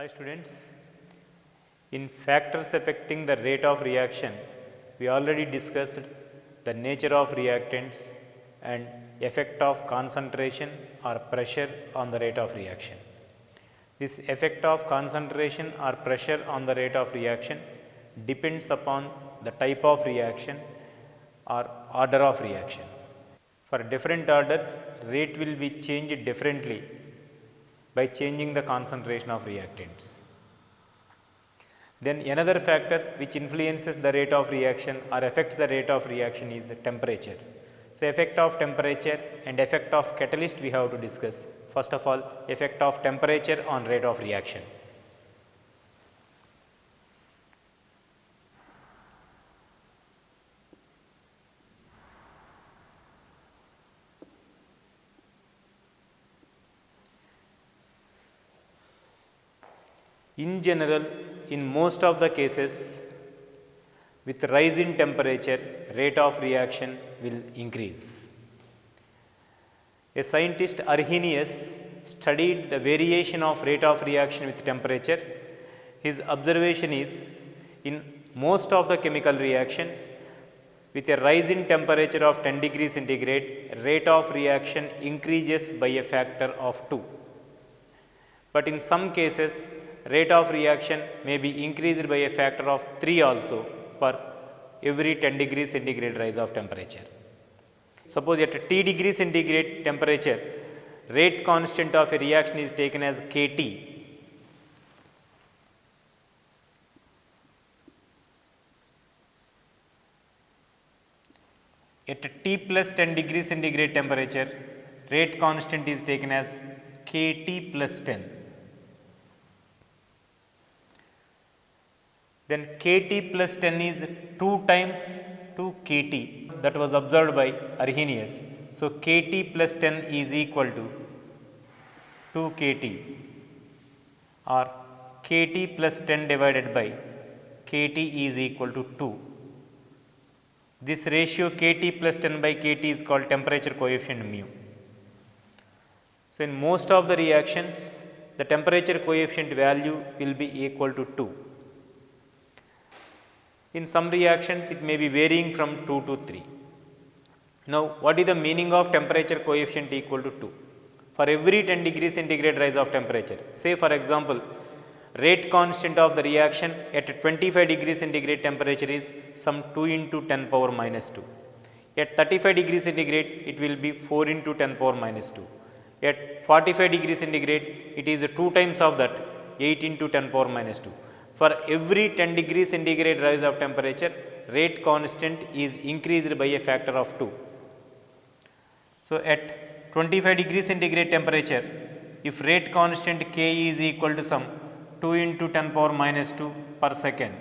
Hi students, in factors affecting the rate of reaction, we already discussed the nature of reactants and effect of concentration or pressure on the rate of reaction. This effect of concentration or pressure on the rate of reaction depends upon the type of reaction or order of reaction. For different orders, rate will be changed differently by changing the concentration of reactants. Then another factor which influences the rate of reaction or affects the rate of reaction is temperature. So, effect of temperature and effect of catalyst we have to discuss. First of all, effect of temperature on rate of reaction. In general, in most of the cases, with rise in temperature, rate of reaction will increase. A scientist Arrhenius studied the variation of rate of reaction with temperature. His observation is, in most of the chemical reactions, with a rise in temperature of 10 degrees centigrade, rate of reaction increases by a factor of 2. But in some cases, rate of reaction may be increased by a factor of 3 also per every 10 degrees centigrade rise of temperature. Suppose at T degree centigrade temperature, rate constant of a reaction is taken as Kt. At T plus 10 degree centigrade temperature, rate constant is taken as Kt plus 10. Then Kt plus 10 is 2 times 2 Kt, that was observed by Arrhenius. So, Kt plus 10 is equal to 2 Kt or Kt plus 10 divided by Kt is equal to 2. This ratio Kt plus 10 by Kt is called temperature coefficient mu. So, in most of the reactions, the temperature coefficient value will be equal to 2. In some reactions, it may be varying from 2 to 3. Now, what is the meaning of temperature coefficient equal to 2? For every 10 degree centigrade rise of temperature, say for example, rate constant of the reaction at 25 degree centigrade temperature is some 2 into 10 power minus 2. At 35 degree centigrade, it will be 4 into 10 power minus 2. At 45 degree centigrade, it is 2 times of that, 8 into 10 power minus 2. For every 10 degree centigrade rise of temperature, rate constant is increased by a factor of 2. So, at 25 degree centigrade temperature, if rate constant K is equal to some 2 into 10 power minus 2 per second,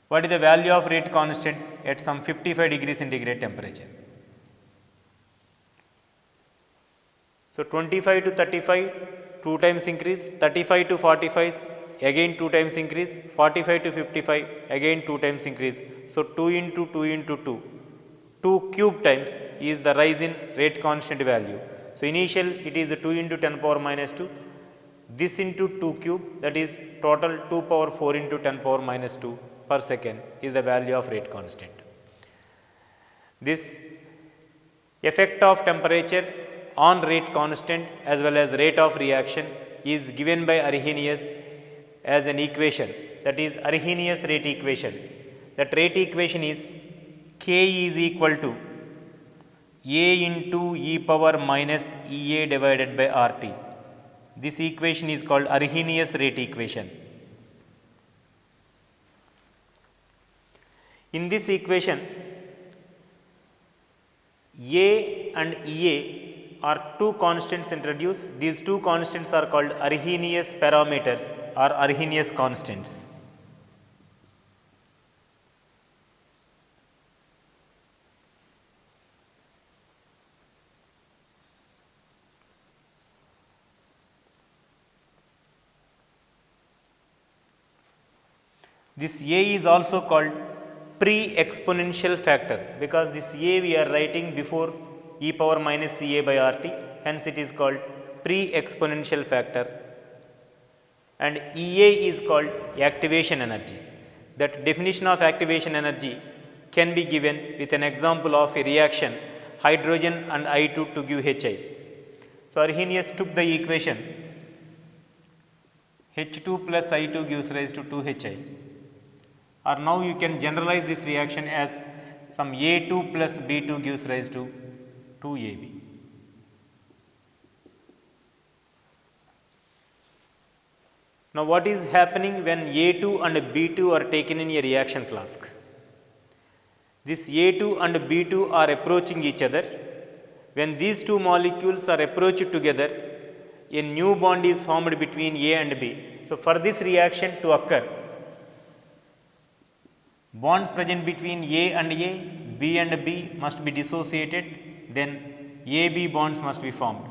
what is the value of rate constant at some 55 degree centigrade temperature? So, 25 to 35, 2 times increase, 35 to 45, again 2 times increase, 45 to 55, again 2 times increase. So, 2 into 2 into 2, 2 cube times is the rise in rate constant value. So, initial it is 2 into 10 power minus 2, this into 2 cube, that is total 2 power 4 into 10 power minus 2 per second is the value of rate constant. This effect of temperature on rate constant as well as rate of reaction is given by Arrhenius as an equation, that is Arrhenius rate equation. That rate equation is K is equal to A into e power minus Ea divided by RT. This equation is called Arrhenius rate equation. In this equation, A and Ea are two constants introduced. These two constants are called Arrhenius parameters or Arrhenius constants. This A is also called pre-exponential factor, because this A we are writing before e power minus Ca by RT, hence it is called pre-exponential factor. and EA is called activation energy. That definition of activation energy can be given with an example of a reaction hydrogen and I2 to give HI. So, Arrhenius took the equation H2 plus I2 gives rise to 2HI, or now you can generalize this reaction as some A2 plus B2 gives rise to 2AB. Now, what is happening when A2 and B2 are taken in a reaction flask? This A2 and B2 are approaching each other. When these two molecules are approached together, a new bond is formed between A and B. So, for this reaction to occur, bonds present between A and A, B and B must be dissociated, then AB bonds must be formed.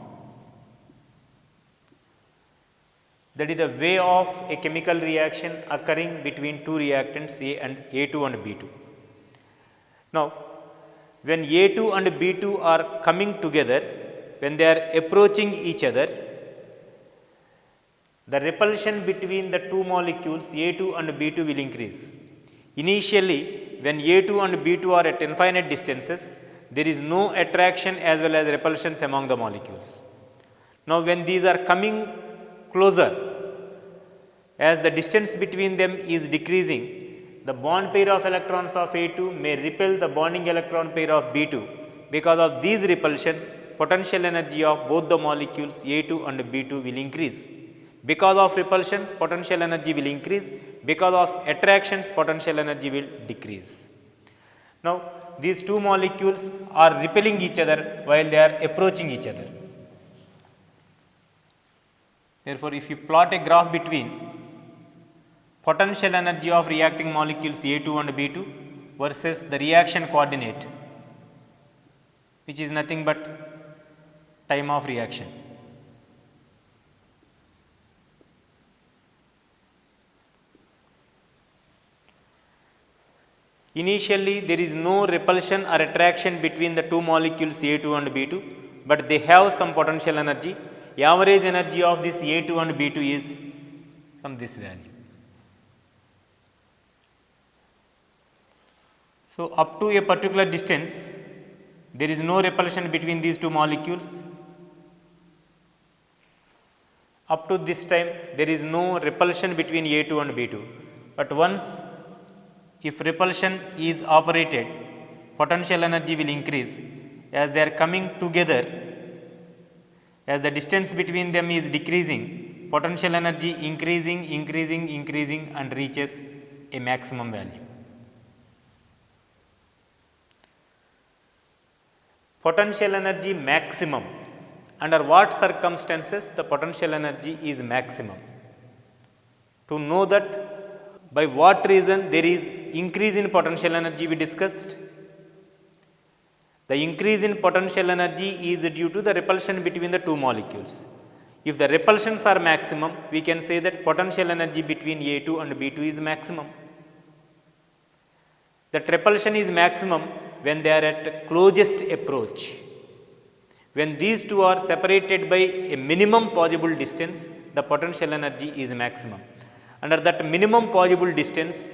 That is the way of a chemical reaction occurring between two reactants A2 and B2. Now, when A2 and B2 are coming together, when they are approaching each other, the repulsion between the two molecules A2 and B2 will increase. Initially, when A2 and B2 are at infinite distances, there is no attraction as well as repulsions among the molecules. Now, when these are coming closer, as the distance between them is decreasing, the bond pair of electrons of A2 may repel the bonding electron pair of B2. Because of these repulsions, potential energy of both the molecules A2 and B2 will increase. Because of repulsions, potential energy will increase. Because of attractions, potential energy will decrease. Now, these two molecules are repelling each other while they are approaching each other. Therefore, if you plot a graph between potential energy of reacting molecules A2 and B2 versus the reaction coordinate, which is nothing but time of reaction. Initially, there is no repulsion or attraction between the two molecules A2 and B2, but they have some potential energy. The average energy of this A2 and B2 is from this value. So, up to a particular distance, there is no repulsion between these two molecules. Up to this time, there is no repulsion between A2 and B2. But once, if repulsion is operated, potential energy will increase as they are coming together. As the distance between them is decreasing, potential energy increasing and reaches a maximum value. Potential energy maximum. Under what circumstances the potential energy is maximum? To know that, by what reason there is increase in potential energy we discussed. The increase in potential energy is due to the repulsion between the two molecules. If the repulsions are maximum, we can say that potential energy between A2 and B2 is maximum. That repulsion is maximum when they are at closest approach. When these two are separated by a minimum possible distance, the potential energy is maximum. Under that minimum possible distance,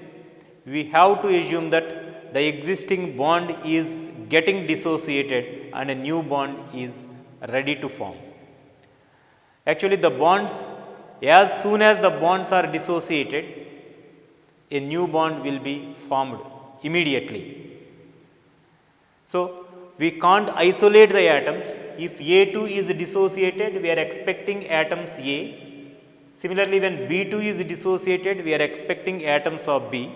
we have to assume that the existing bond is getting dissociated and a new bond is ready to form. Actually, the bonds, as soon as the bonds are dissociated, a new bond will be formed immediately. So, we can't isolate the atoms. If A2 is dissociated, we are expecting atoms A. Similarly, when B2 is dissociated, we are expecting atoms of B.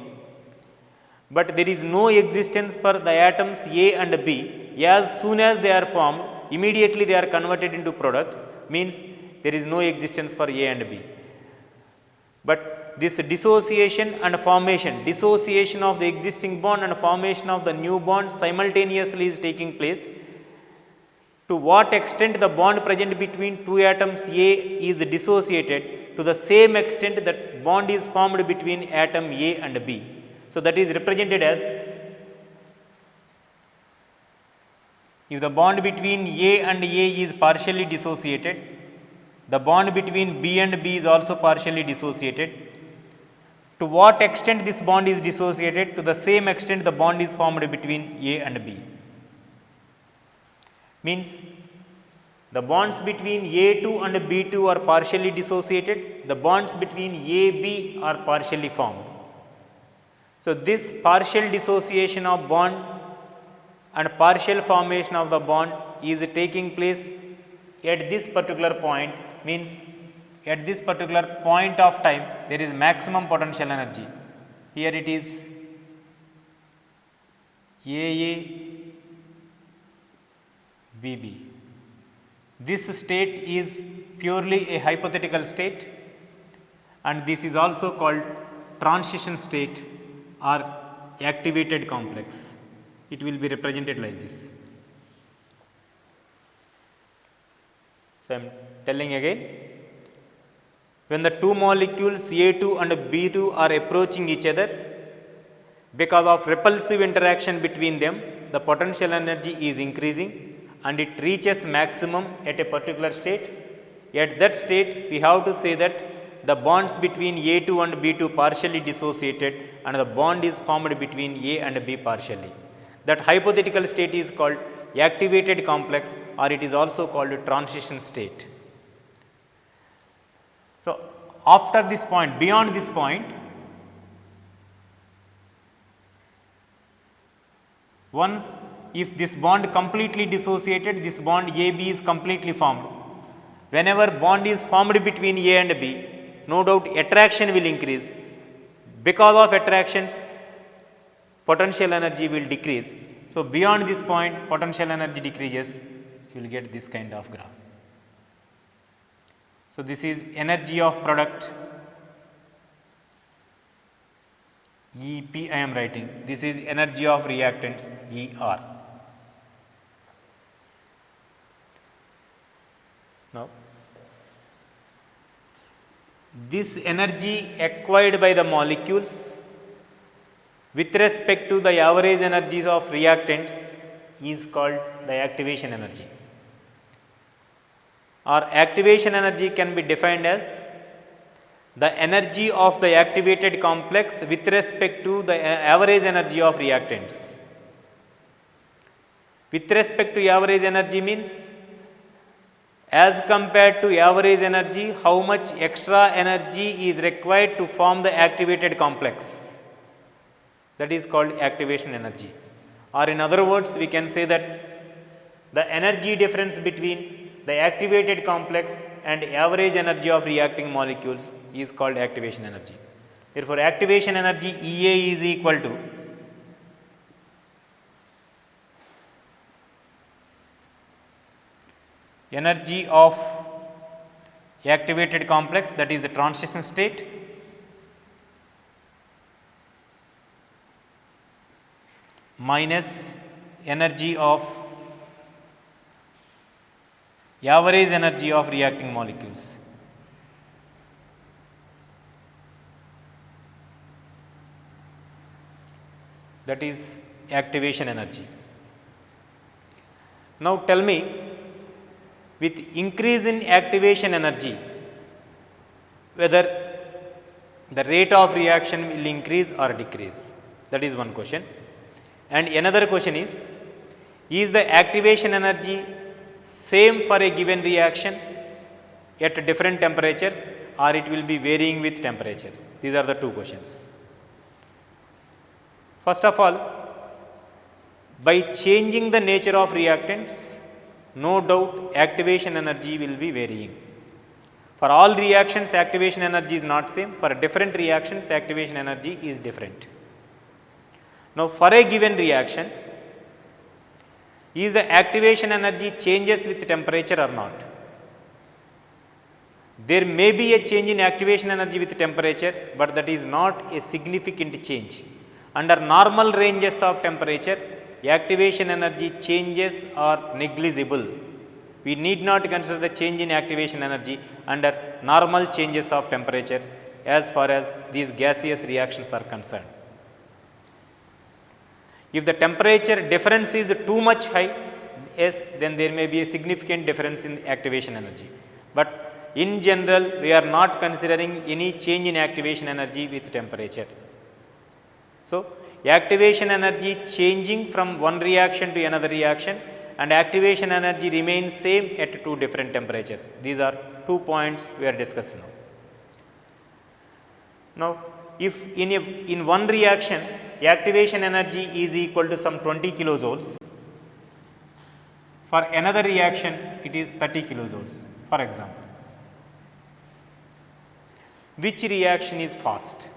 But there is no existence for the atoms A and B. As soon as they are formed, immediately they are converted into products, means there is no existence for A and B. But this dissociation and formation, dissociation of the existing bond and formation of the new bond simultaneously is taking place. To what extent the bond present between two atoms A is dissociated, to the same extent that bond is formed between atom A and B. So, that is represented as, if the bond between A and A is partially dissociated, the bond between B and B is also partially dissociated. To what extent this bond is dissociated? To the same extent the bond is formed between A and B. Means the bonds between A2 and B2 are partially dissociated, the bonds between AB are partially formed. So, this partial dissociation of bond and partial formation of the bond is taking place at this particular point, means at this particular point of time there is maximum potential energy. Here it is AABB. This state is purely a hypothetical state, and this is also called transition state or activated complex. It will be represented like this. So, I am telling again, when the two molecules A2 and B2 are approaching each other, because of repulsive interaction between them, the potential energy is increasing and it reaches maximum at a particular state. At that state, we have to say that the bonds between A2 and B2 partially dissociated and the bond is formed between A and B partially. That hypothetical state is called activated complex, or it is also called transition state. So, after this point, beyond this point, once if this bond completely dissociated, this bond AB is completely formed. Whenever bond is formed between A and B, no doubt attraction will increase. Because of attractions, potential energy will decrease. So, beyond this point, potential energy decreases, you will get this kind of graph. So, this is energy of product EP I am writing, this is energy of reactants ER. Now, this energy acquired by the molecules with respect to the average energies of reactants is called the activation energy, or activation energy can be defined as the energy of the activated complex with respect to the average energy of reactants. With respect to average energy means as compared to average energy, how much extra energy is required to form the activated complex. That is called activation energy. Or in other words, we can say that the energy difference between the activated complex and average energy of reacting molecules is called activation energy. Therefore, activation energy EA is equal to energy of activated complex, that is the transition state, minus energy of average energy of reacting molecules. That is activation energy. Now, tell me, with increase in activation energy, whether the rate of reaction will increase or decrease? That is one question. And another question is the activation energy same for a given reaction at different temperatures, or it will be varying with temperature? These are the two questions. First of all, by changing the nature of reactants, no doubt activation energy will be varying. For all reactions, activation energy is not same. For different reactions, activation energy is different. Now, for a given reaction, is the activation energy changes with temperature or not? There may be a change in activation energy with temperature, but that is not a significant change. Under normal ranges of temperature, activation energy changes are negligible. We need not consider the change in activation energy under normal changes of temperature as far as these gaseous reactions are concerned. If the temperature difference is too much high, yes, then there may be a significant difference in activation energy. But in general we are not considering any change in activation energy with temperature. So, activation energy changing from one reaction to another reaction and activation energy remains same at two different temperatures. These are 2 points we are discussing now. Now, if in one reaction activation energy is equal to some 20 kilojoules, for another reaction it is 30 kilojoules for example. Which reaction is fast?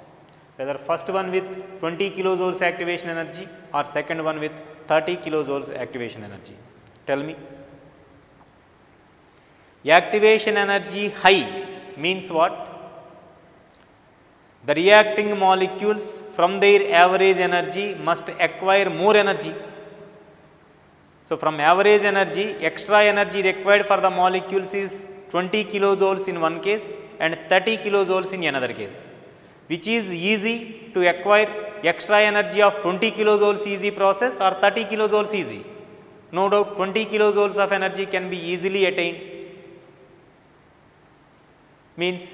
Whether first one with 20 kilojoules activation energy or second one with 30 kilojoules activation energy? Tell me. Activation energy high means what? The reacting molecules from their average energy must acquire more energy. So, from average energy, extra energy required for the molecules is 20 kilojoules in one case and 30 kilojoules in another case. Which is easy to acquire extra energy of 20 kilojoules easy process or 30 kilojoules easy? No doubt 20 kilojoules of energy can be easily attained. Means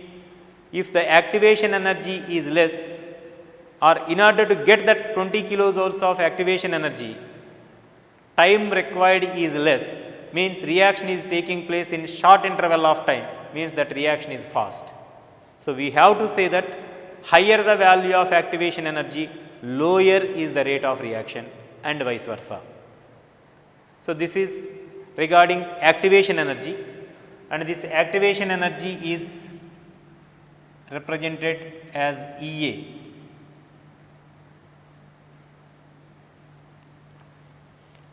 if the activation energy is less or in order to get that 20 kilojoules of activation energy, time required is less, means reaction is taking place in short interval of time, means that reaction is fast. So, we have to say that higher the value of activation energy, lower is the rate of reaction and vice versa. So, this is regarding activation energy, and this activation energy is represented as EA.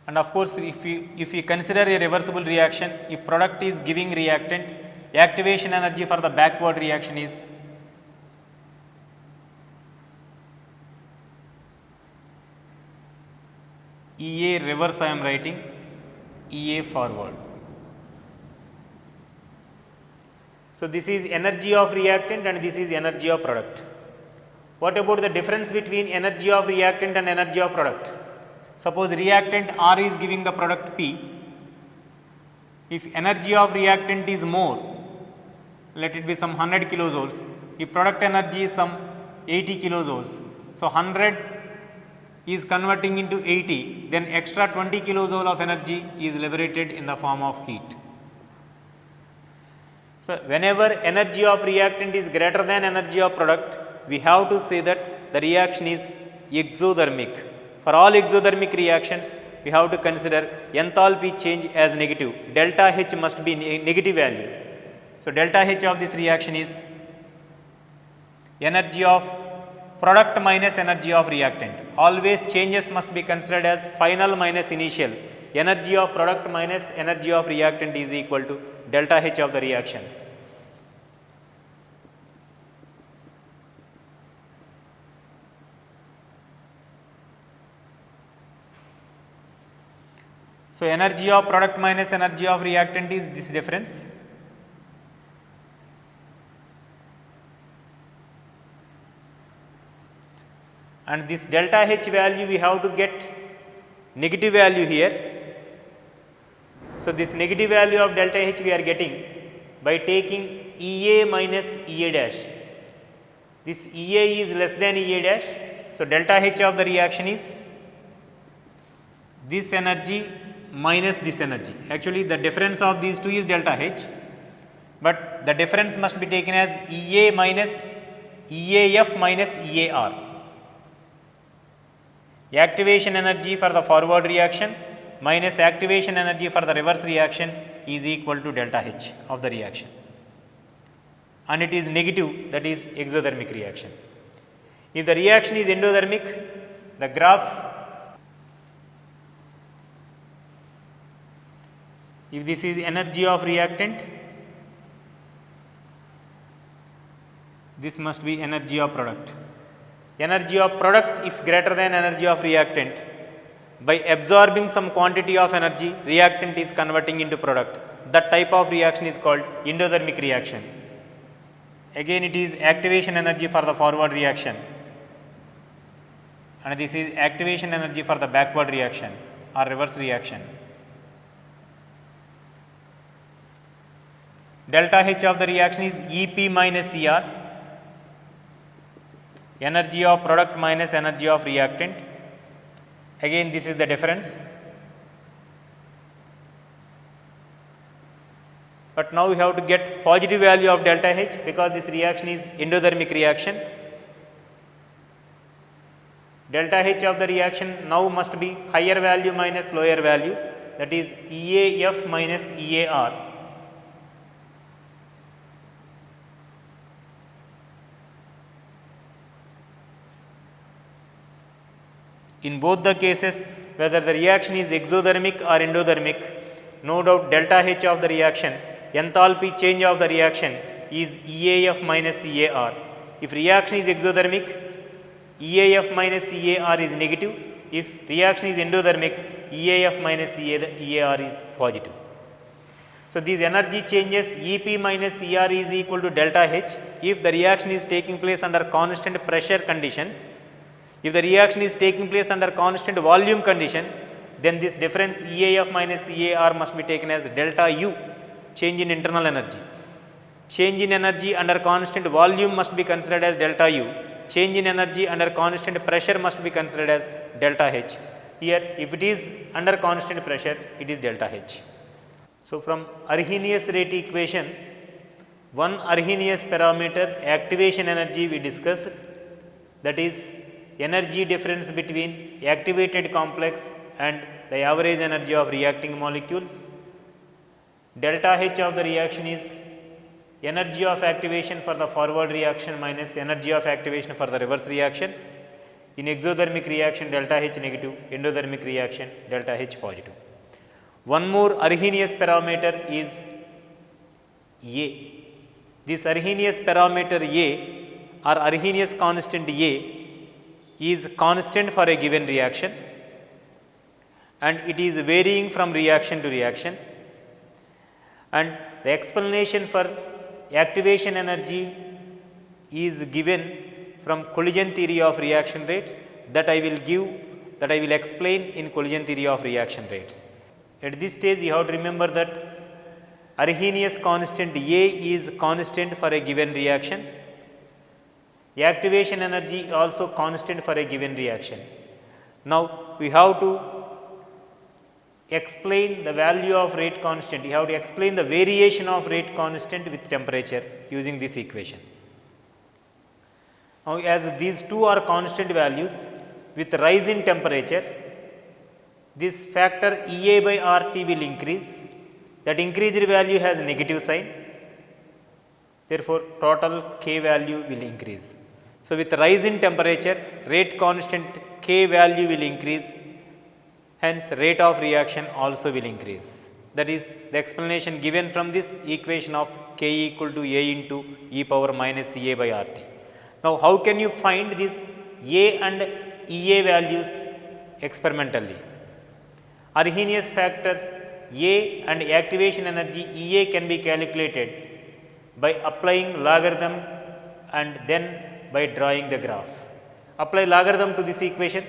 And of course, if we consider a reversible reaction, if product is giving reactant, activation energy for the backward reaction is EA reverse I am writing, EA forward. So, this is energy of reactant and this is energy of product. What about the difference between energy of reactant and energy of product? Suppose reactant R is giving the product P. If energy of reactant is more, let it be some 100 kilojoules, if product energy is some 80 kilojoules. So, 100 is converting into 80, then extra 20 kilojoule of energy is liberated in the form of heat. So, whenever energy of reactant is greater than energy of product, we have to say that the reaction is exothermic. For all exothermic reactions, we have to consider enthalpy change as negative. Delta H must be negative value. So, delta H of this reaction is energy of product minus energy of reactant. Always changes must be considered as final minus initial. Energy of product minus energy of reactant is equal to delta H of the reaction. So, energy of product minus energy of reactant is this difference. And this delta H value we have to get negative value here. So, this negative value of delta H we are getting by taking EA minus EA dash. This EA is less than EA dash. So, delta H of the reaction is this energy minus this energy. Actually, the difference of these two is delta H, but the difference must be taken as EA minus EAF minus EAR. Activation energy for the forward reaction minus activation energy for the reverse reaction is equal to delta H of the reaction, and it is negative, that is exothermic reaction. If the reaction is endothermic, the graph, if this is energy of reactant, this must be energy of product. Energy of product if greater than energy of reactant, by absorbing some quantity of energy, reactant is converting into product. That type of reaction is called endothermic reaction. Again, it is activation energy for the forward reaction, and this is activation energy for the backward reaction or reverse reaction. Delta H of the reaction is EP minus ER, energy of product minus energy of reactant. Again this is the difference. But now we have to get positive value of delta H because this reaction is endothermic reaction. Delta H of the reaction now must be higher value minus lower value, that is EAF minus EAR. In both the cases, whether the reaction is exothermic or endothermic, no doubt delta H of the reaction, enthalpy change of the reaction is EAF minus EAR. If reaction is exothermic, EAF minus EAR is negative. If reaction is endothermic, EAF minus EAR is positive. So, these energy changes EP minus ER is equal to delta H if the reaction is taking place under constant pressure conditions. If the reaction is taking place under constant volume conditions, then this difference EAF minus EAR must be taken as delta U, change in internal energy. Change in energy under constant volume must be considered as delta U. Change in energy under constant pressure must be considered as delta H. Here, if it is under constant pressure, it is delta H. So, from Arrhenius rate equation, one Arrhenius parameter activation energy we discussed, that is energy difference between activated complex and the average energy of reacting molecules. Delta H of the reaction is energy of activation for the forward reaction minus energy of activation for the reverse reaction. In exothermic reaction, delta H negative, endothermic reaction, delta H positive. One more Arrhenius parameter is A. This Arrhenius parameter A or Arrhenius constant A is constant for a given reaction and it is varying from reaction to reaction, and the explanation for activation energy is given from collision theory of reaction rates that I will explain in collision theory of reaction rates. At this stage you have to remember that Arrhenius constant A is constant for a given reaction. Activation energy also constant for a given reaction. Now, we have to explain the value of rate constant, you have to explain the variation of rate constant with temperature using this equation. Now, as these two are constant values, with rise in temperature, this factor EA by RT will increase, that increased value has a negative sign, therefore, total K value will increase. So, with rise in temperature, rate constant K value will increase, hence rate of reaction also will increase. That is the explanation given from this equation of K equal to A into e power minus EA by RT. Now, how can you find this A and EA values experimentally? Arrhenius factors A and activation energy EA can be calculated by applying logarithm and then by drawing the graph. Apply logarithm to this equation.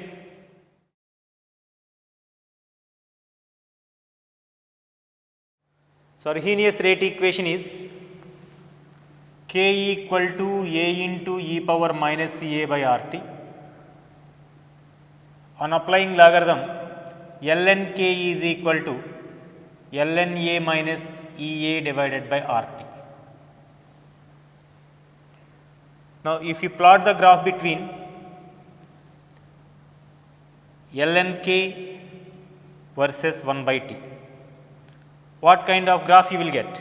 So, Arrhenius rate equation is K equal to A into e power minus EA by RT. On applying logarithm, ln K is equal to ln A minus EA divided by RT. Now, if you plot the graph between ln K versus 1 by T, what kind of graph you will get?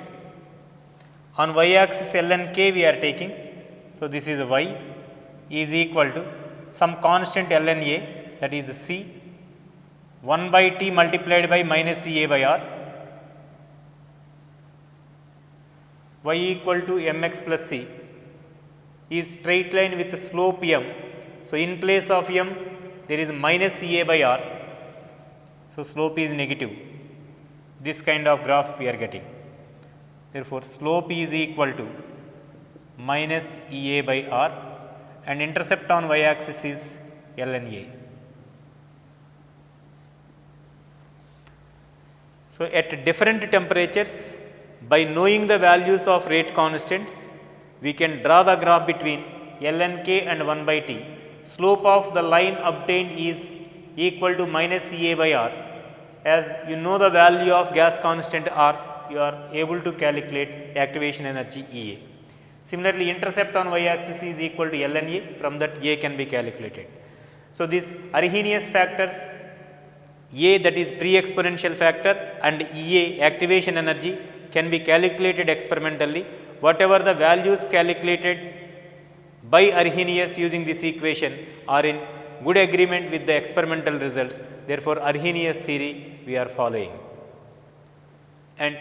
On y axis ln K we are taking, so this is y is equal to some constant ln A, that is C, 1 by T multiplied by minus EA by R, y equal to mx plus C is straight line with slope m. So, in place of m there is minus EA by R. So, slope is negative. This kind of graph we are getting. Therefore, slope is equal to minus EA by R and intercept on y axis is ln A. So, at different temperatures By knowing the values of rate constants, we can draw the graph between ln k and 1 by t. Slope of the line obtained is equal to minus Ca by r. As you know the value of gas constant r, you are able to calculate activation energy Ea. Similarly, intercept on y axis is equal to ln A, from that A can be calculated. So, these Arrhenius factors A, that is pre-exponential factor, and Ea, activation energy, can be calculated experimentally. Whatever the values calculated by Arrhenius using this equation are in good agreement with the experimental results. Therefore, Arrhenius theory we are following. And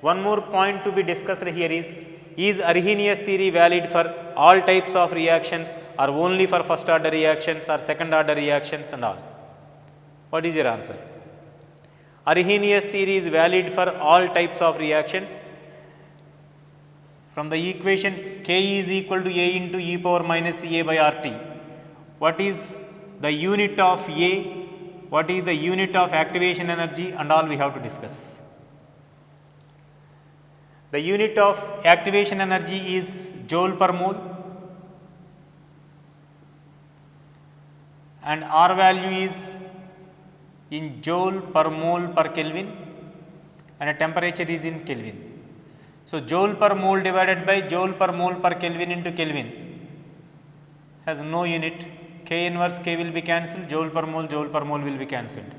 one more point to be discussed here is Arrhenius theory valid for all types of reactions or only for first order reactions or second order reactions and all? What is your answer? Arrhenius theory is valid for all types of reactions. From the equation K is equal to A into e power minus Ca by RT, what is the unit of A, what is the unit of activation energy, and all we have to discuss. The unit of activation energy is joule per mole and R value is in joule per mole per Kelvin and a temperature is in Kelvin. So, joule per mole divided by joule per mole per Kelvin into Kelvin has no unit. K inverse K will be cancelled, joule per mole will be cancelled.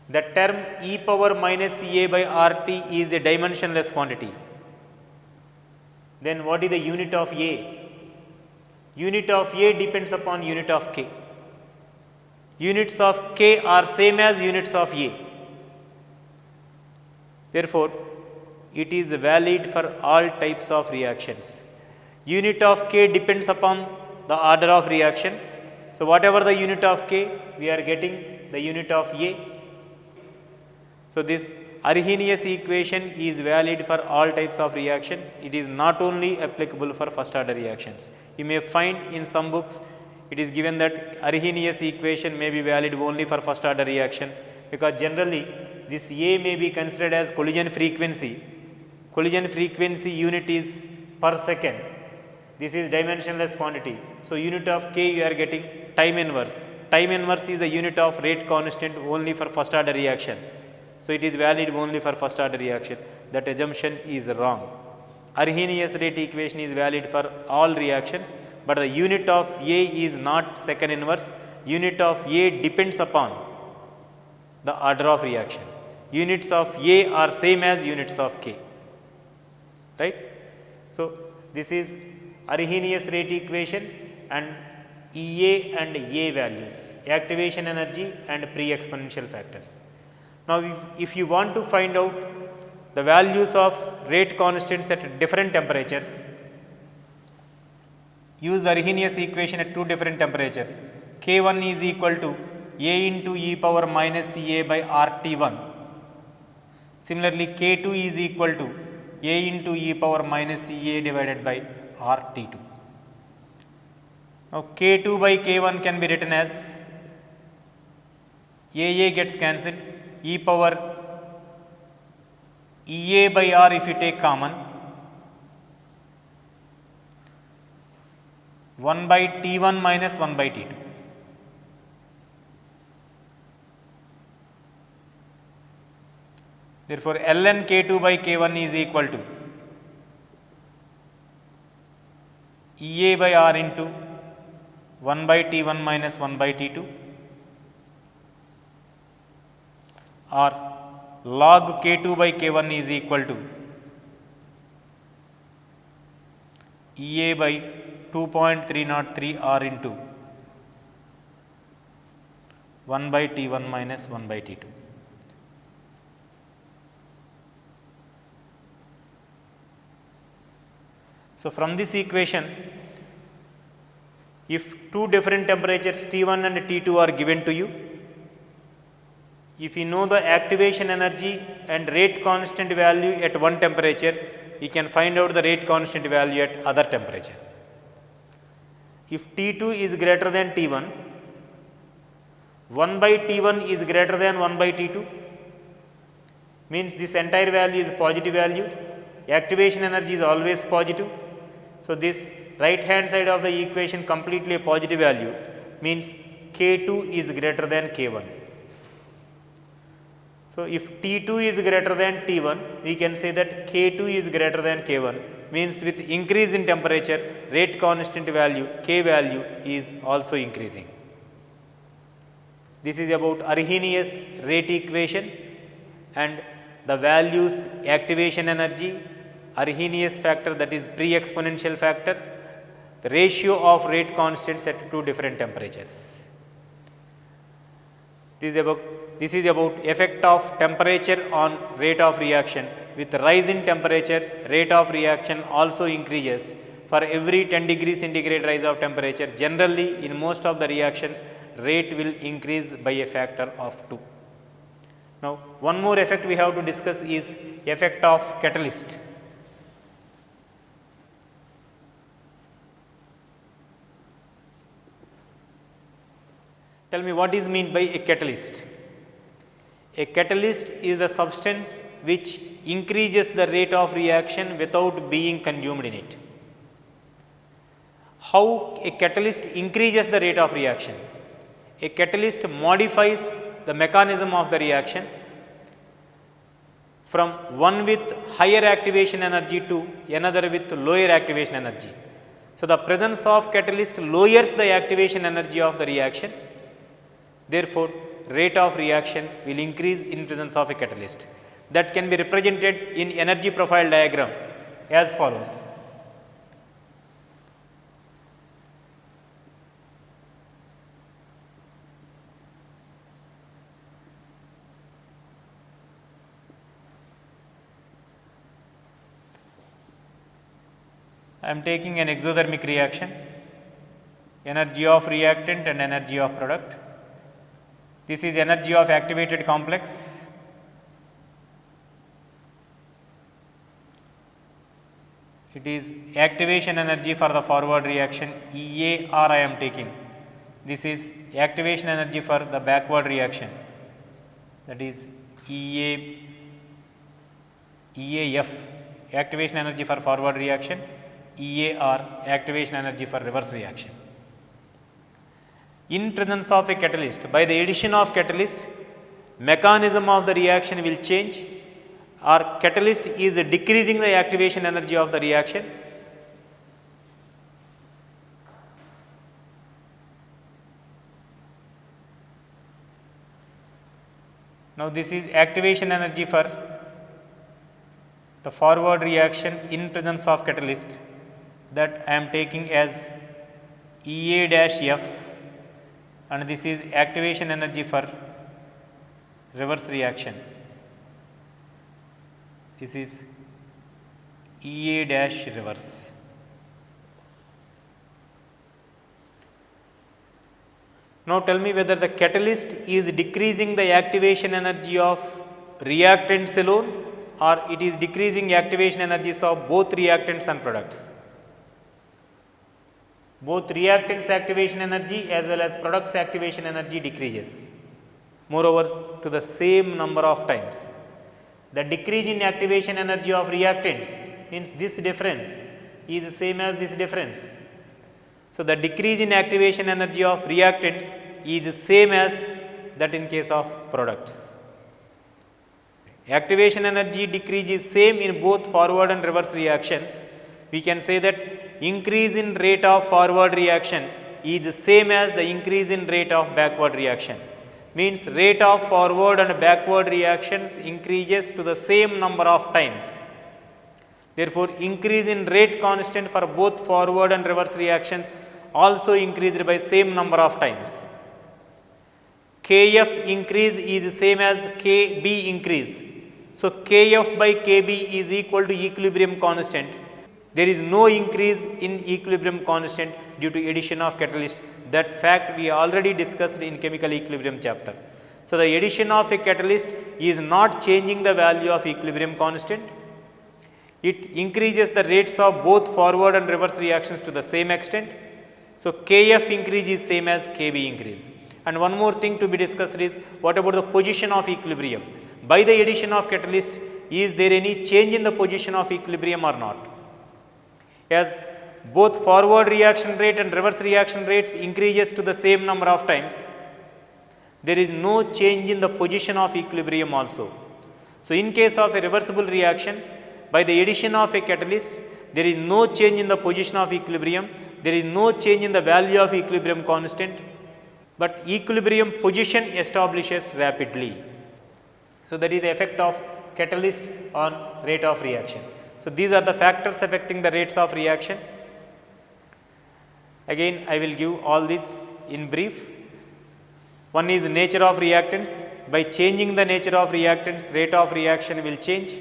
The term e power minus Ca by RT is a dimensionless quantity. Then what is the unit of A? Unit of A depends upon unit of K. Units of K are same as units of A. Therefore, it is valid for all types of reactions. Unit of K depends upon the order of reaction. So, whatever the unit of K, we are getting the unit of A. So, this Arrhenius equation is valid for all types of reaction. It is not only applicable for first order reactions. You may find in some books it is given that Arrhenius equation may be valid only for first order reaction, because generally this A may be considered as collision frequency. Collision frequency unit is per second. This is dimensionless quantity. So, unit of K you are getting time inverse. Time inverse is the unit of rate constant only for first order reaction. So, it is valid only for first order reaction. That assumption is wrong. Arrhenius rate equation is valid for all reactions, but the unit of A is not second inverse. Unit of A depends upon the order of reaction. Units of A are same as units of K, right. So, this is Arrhenius rate equation and Ea and A values, activation energy and pre-exponential factors. Now, if you want to find out the values of rate constants at different temperatures, use Arrhenius equation at two different temperatures. K1 is equal to A into e power minus Ca by RT1. Similarly, K2 is equal to A into e power minus Ca divided by RT2. Now, K2 by K1 can be written as Aa gets cancelled, e power Ea by R if you take common, 1 by T1 minus 1 by T2. Therefore, ln K2 by K1 is equal to Ea by R into 1 by T1 minus 1 by T2 or log K2 by K1 is equal to Ea by 2.303 R into 1 by T1 minus 1 by T2. So, from this equation, if two different temperatures T1 and T2 are given to you, if you know the activation energy and rate constant value at one temperature, you can find out the rate constant value at other temperature. If T2 is greater than T1, 1 by T1 is greater than 1 by T2, means this entire value is positive value. activation energy is always positive. So, this right hand side of the equation completely a positive value means K2 is greater than K1. So, if T2 is greater than T1, we can say that K2 is greater than K1, means with increase in temperature, rate constant value K value is also increasing. This is about Arrhenius rate equation, and the values activation energy, Arrhenius factor, that is pre-exponential factor, the ratio of rate constants at two different temperatures. This is about effect of temperature on rate of reaction. With rise in temperature, rate of reaction also increases. For every 10 degrees centigrade rise of temperature, generally in most of the reactions, rate will increase by a factor of 2. Now, one more effect we have to discuss is effect of catalyst. Tell me, what is meant by a catalyst? A catalyst is the substance which increases the rate of reaction without being consumed in it. How a catalyst increases the rate of reaction? A catalyst modifies the mechanism of the reaction from one with higher activation energy to another with lower activation energy. So, the presence of catalyst lowers the activation energy of the reaction. Therefore, rate of reaction will increase in presence of a catalyst. That can be represented in energy profile diagram as follows. I am taking an exothermic reaction, energy of reactant and energy of product. This is energy of activated complex. It is activation energy for the forward reaction, EAR I am taking. This is activation energy for the backward reaction, that is EAF, activation energy for forward reaction, EAR, activation energy for reverse reaction. In presence of a catalyst, by the addition of catalyst, mechanism of the reaction will change, or catalyst is decreasing the activation energy of the reaction. Now, this is activation energy for the forward reaction in presence of catalyst, that I am taking as EA-F, and this is activation energy for reverse reaction. This is EA-reverse. Now, tell me whether the catalyst is decreasing the activation energy of reactants alone, or it is decreasing activation energies of both reactants and products. Both reactants activation energy as well as products activation energy decreases, moreover to the same number of times. The decrease in activation energy of reactants means this difference is the same as this difference. So, the decrease in activation energy of reactants is the same as that in case of products. Activation energy decrease is same in both forward and reverse reactions. We can say that increase in rate of forward reaction is the same as the increase in rate of backward reaction. Means rate of forward and backward reactions increases to the same number of times. Therefore, increase in rate constant for both forward and reverse reactions also increased by same number of times. Kf increase is same as Kb increase. So, Kf by Kb is equal to equilibrium constant. There is no increase in equilibrium constant due to addition of catalyst. That fact we already discussed in chemical equilibrium chapter. So, the addition of a catalyst is not changing the value of equilibrium constant. It increases the rates of both forward and reverse reactions to the same extent. So, Kf increase is same as Kb increase. And one more thing to be discussed is what about the position of equilibrium? by the addition of catalyst, is there any change in the position of equilibrium or not? As both forward reaction rate and reverse reaction rates increases to the same number of times, there is no change in the position of equilibrium also. So, in case of a reversible reaction, by the addition of a catalyst, there is no change in the position of equilibrium, there is no change in the value of equilibrium constant, but equilibrium position establishes rapidly. So, that is the effect of catalyst on rate of reaction. So, these are the factors affecting the rates of reaction. Again, I will give all this in brief. One is nature of reactants. By changing the nature of reactants, rate of reaction will change.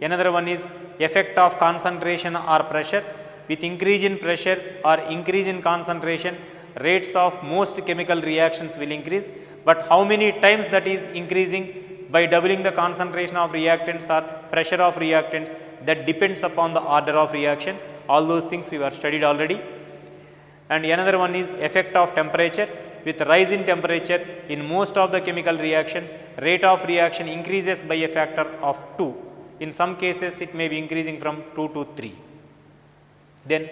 Another one is effect of concentration or pressure. With increase in pressure or increase in concentration, rates of most chemical reactions will increase, but how many times that is increasing by doubling the concentration of reactants or pressure of reactants, that depends upon the order of reaction. All those things we have studied already. And another one is effect of temperature. With rise in temperature in most of the chemical reactions, rate of reaction increases by a factor of 2. In some cases it may be increasing from 2 to 3. Then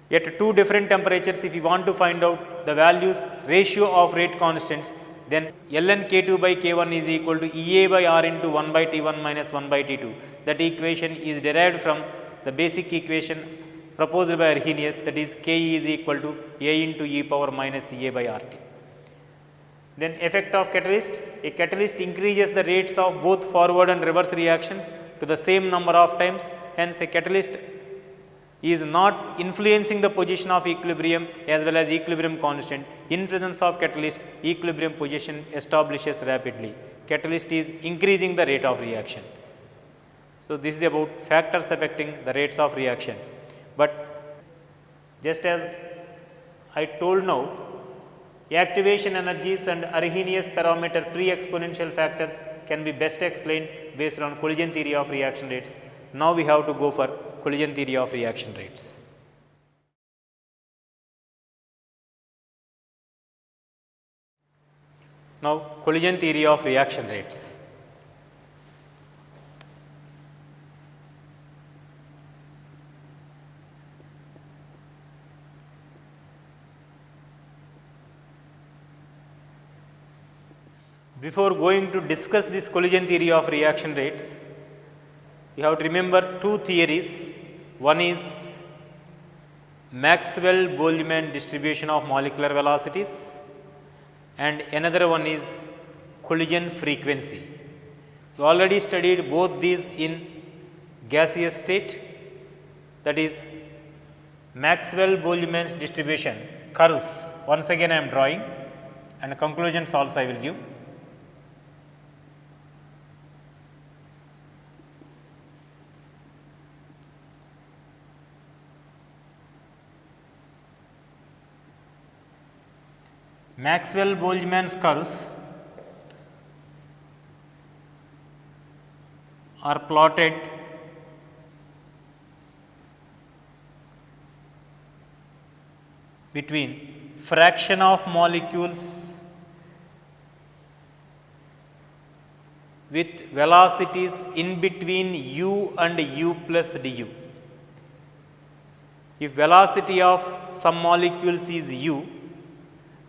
at two different temperatures, if you want to find out the values ratio of rate constants, then ln K2 by K1 is equal to EA by R into 1 by T1 minus 1 by T2. That equation is derived from the basic equation proposed by Arrhenius, that is Ke is equal to A into e power minus EA by RT. Then effect of catalyst. A catalyst increases the rates of both forward and reverse reactions to the same number of times. Hence, a catalyst is not influencing the position of equilibrium as well as equilibrium constant. In presence of catalyst, equilibrium position establishes rapidly. Catalyst is increasing the rate of reaction. So, this is about factors affecting the rates of reaction. But just as I told now, activation energies and Arrhenius parameter pre-exponential factors can be best explained based on collision theory of reaction rates. Now, we have to go for collision theory of reaction rates. Now, collision theory of reaction rates. Before going to discuss this collision theory of reaction rates, you have to remember two theories. One is Maxwell-Boltzmann distribution of molecular velocities, and another one is collision frequency. You already studied both these in gaseous state, that is Maxwell-Boltzmann's distribution curves. Once again I am drawing, and conclusions also I will give. Maxwell-Boltzmann's curves are plotted between fraction of molecules with velocities in between u and u plus du. If velocity of some molecules is u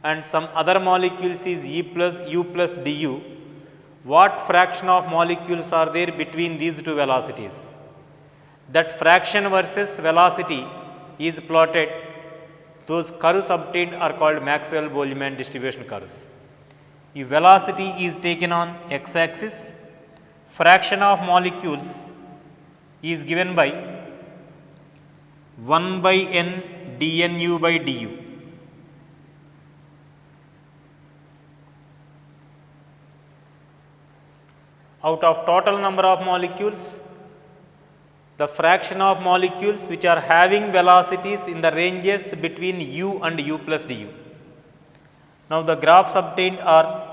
and some other molecules is u plus du, what fraction of molecules are there between these two velocities? That fraction versus velocity is plotted. Those curves obtained are called Maxwell-Boltzmann distribution curves. If velocity is taken on x-axis, fraction of molecules is given by 1 by n dnu by du. Out of total number of molecules, the fraction of molecules which are having velocities in the ranges between u and u plus du. Now, the graphs obtained are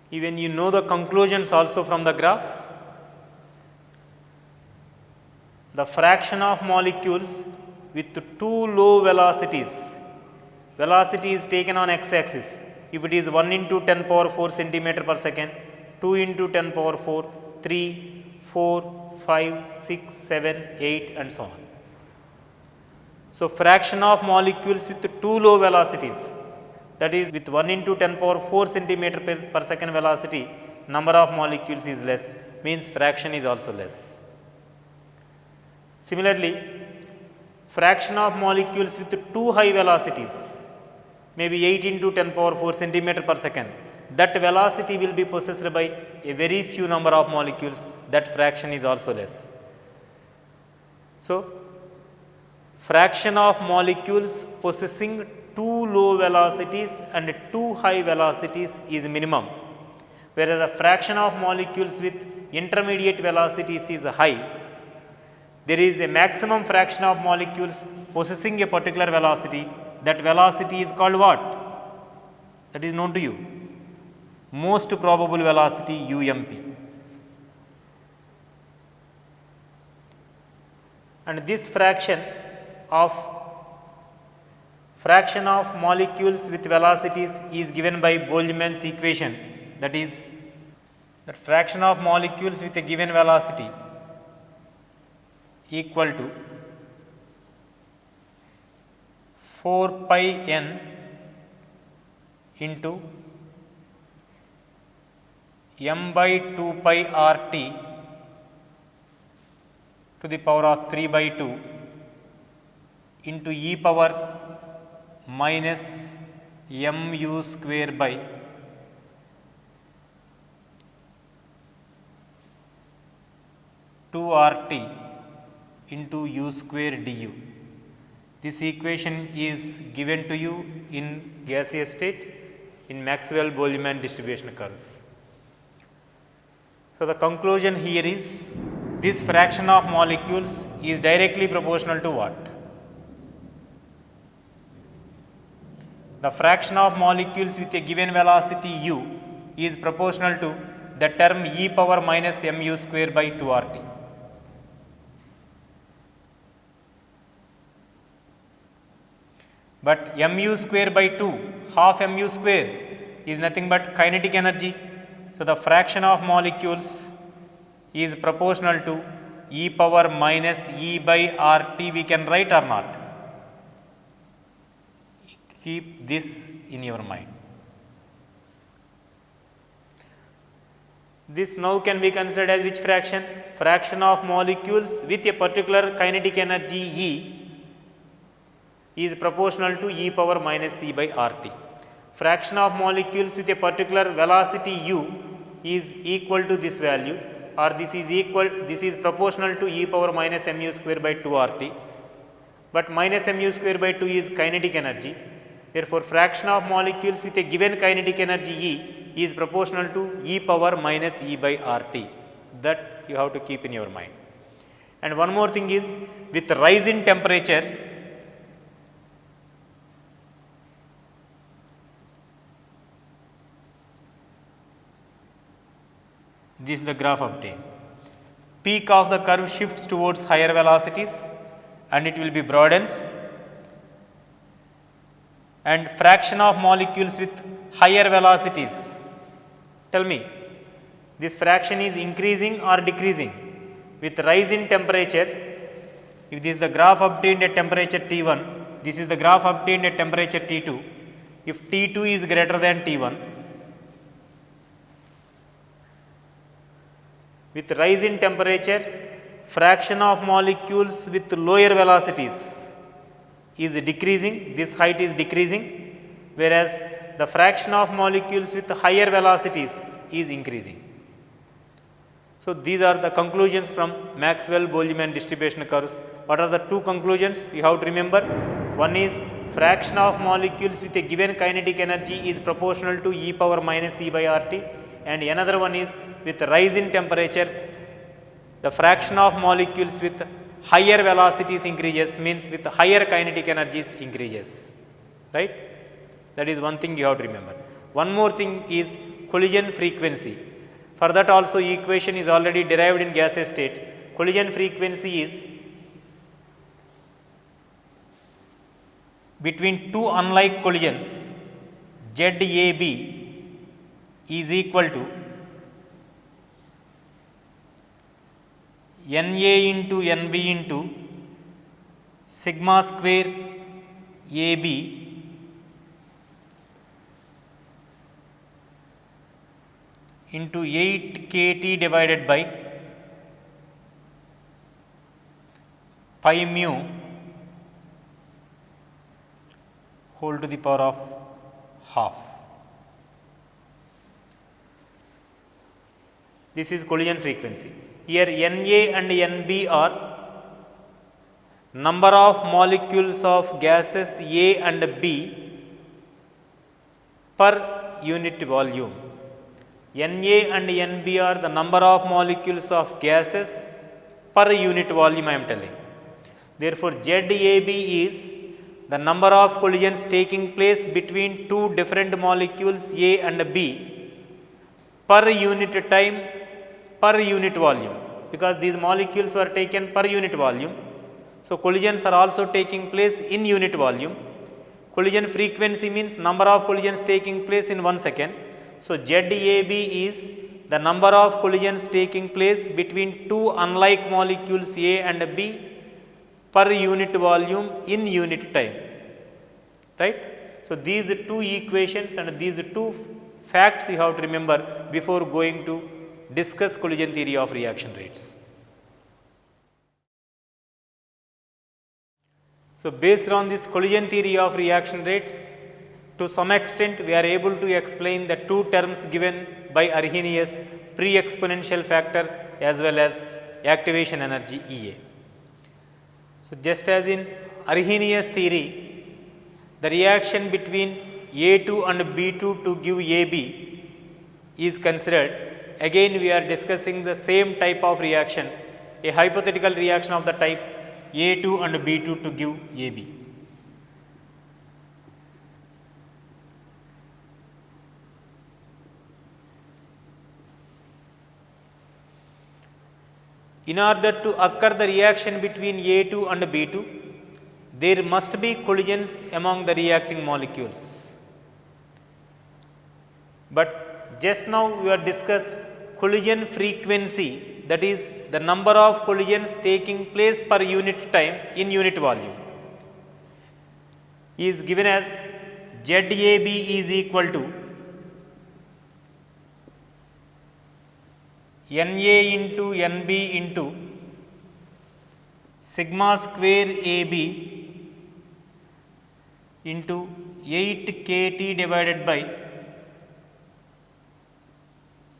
Even you know the conclusions also from the graph. The fraction of molecules with two low velocities, velocity is taken on x-axis. If it is 1 into 10 power 4 centimeter per second, 2 into 10 power 4, 3, 4, 5, 6, 7, 8 and so on. So, fraction of molecules with two low velocities, that is with 1 into 10 power 4 centimeter per second velocity, number of molecules is less, means fraction is also less. Similarly, fraction of molecules with two high velocities, maybe 8 into 10 power 4 centimeter per second, that velocity will be possessed by a very few number of molecules, that fraction is also less. So, fraction of molecules possessing two low velocities and two high velocities is minimum, whereas the fraction of molecules with intermediate velocities is high. There is a maximum fraction of molecules possessing a particular velocity. That velocity is called what? That is known to you. Most probable velocity, UMP. And this fraction of molecules with velocities is given by Boltzmann's equation. That is, that fraction of molecules with a given velocity equal to 4 pi n into m by 2 pi RT to the power of 3 by 2 into e power minus mu square by RT into u square du. This equation is given to you in gaseous state in Maxwell-Boltzmann distribution curves. So, the conclusion here is this fraction of molecules is directly proportional to what? The fraction of molecules with a given velocity u is proportional to the term e power minus mu square by 2RT. But mu square by 2, half mu square is nothing but kinetic energy. So, the fraction of molecules is proportional to e power minus e by RT, we can write or not? Keep this in your mind. This now can be considered as which fraction? Fraction of molecules with a particular kinetic energy E is proportional to e power minus e by RT. Fraction of molecules with a particular velocity u is equal to this value, or this is proportional to e power minus mu square by 2RT, but minus mu square by 2 is kinetic energy. Therefore, fraction of molecules with a given kinetic energy E is proportional to e power minus e by RT. That you have to keep in your mind. And one more thing is, with rise in temperature, this is the graph obtained. Peak of the curve shifts towards higher velocities and it will be broadens, and fraction of molecules with higher velocities. Tell me, this fraction is increasing or decreasing? With rise in temperature, if this is the graph obtained at temperature T1, this is the graph obtained at temperature T2. If T2 is greater than T1, with rise in temperature, fraction of molecules with lower velocities is decreasing, this height is decreasing, whereas the fraction of molecules with higher velocities is increasing. So, these are the conclusions from Maxwell-Boltzmann distribution curves. What are the two conclusions you have to remember? One is fraction of molecules with a given kinetic energy is proportional to e power minus e by RT, and another one is with rise in temperature, the fraction of molecules with higher velocities increases, means with higher kinetic energies increases, right? That is one thing you have to remember. One more thing is collision frequency. For that also equation is already derived in gaseous state. Collision frequency is between two unlike collisions, ZAB is equal to NA into NB into sigma square AB into 8 kT divided by pi mu whole to the power of half. This is collision frequency. Here Na and Nb are number of molecules of gases A and B per unit volume. Na and Nb are the number of molecules of gases per unit volume, I am telling. Therefore, ZAB is the number of collisions taking place between two different molecules A and B per unit time per unit volume, because these molecules were taken per unit volume. So, collisions are also taking place in unit volume. Collision frequency means number of collisions taking place in 1 second. So, ZAB is the number of collisions taking place between two unlike molecules A and B per unit volume in unit time, right. So, these two equations and these two facts you have to remember before going to discuss collision theory of reaction rates. So, based on this collision theory of reaction rates, to some extent we are able to explain the two terms given by Arrhenius, pre-exponential factor as well as activation energy EA. So, just as in Arrhenius theory, the reaction between A2 and B2 to give AB is considered. Again we are discussing the same type of reaction, a hypothetical reaction of the type A2 and B2 to give AB. In order to occur the reaction between A2 and B2, there must be collisions among the reacting molecules. But just now we are discussed collision frequency, that is the number of collisions taking place per unit time in unit volume, is given as ZAB is equal to Na into Nb into sigma square AB into 8 kT divided by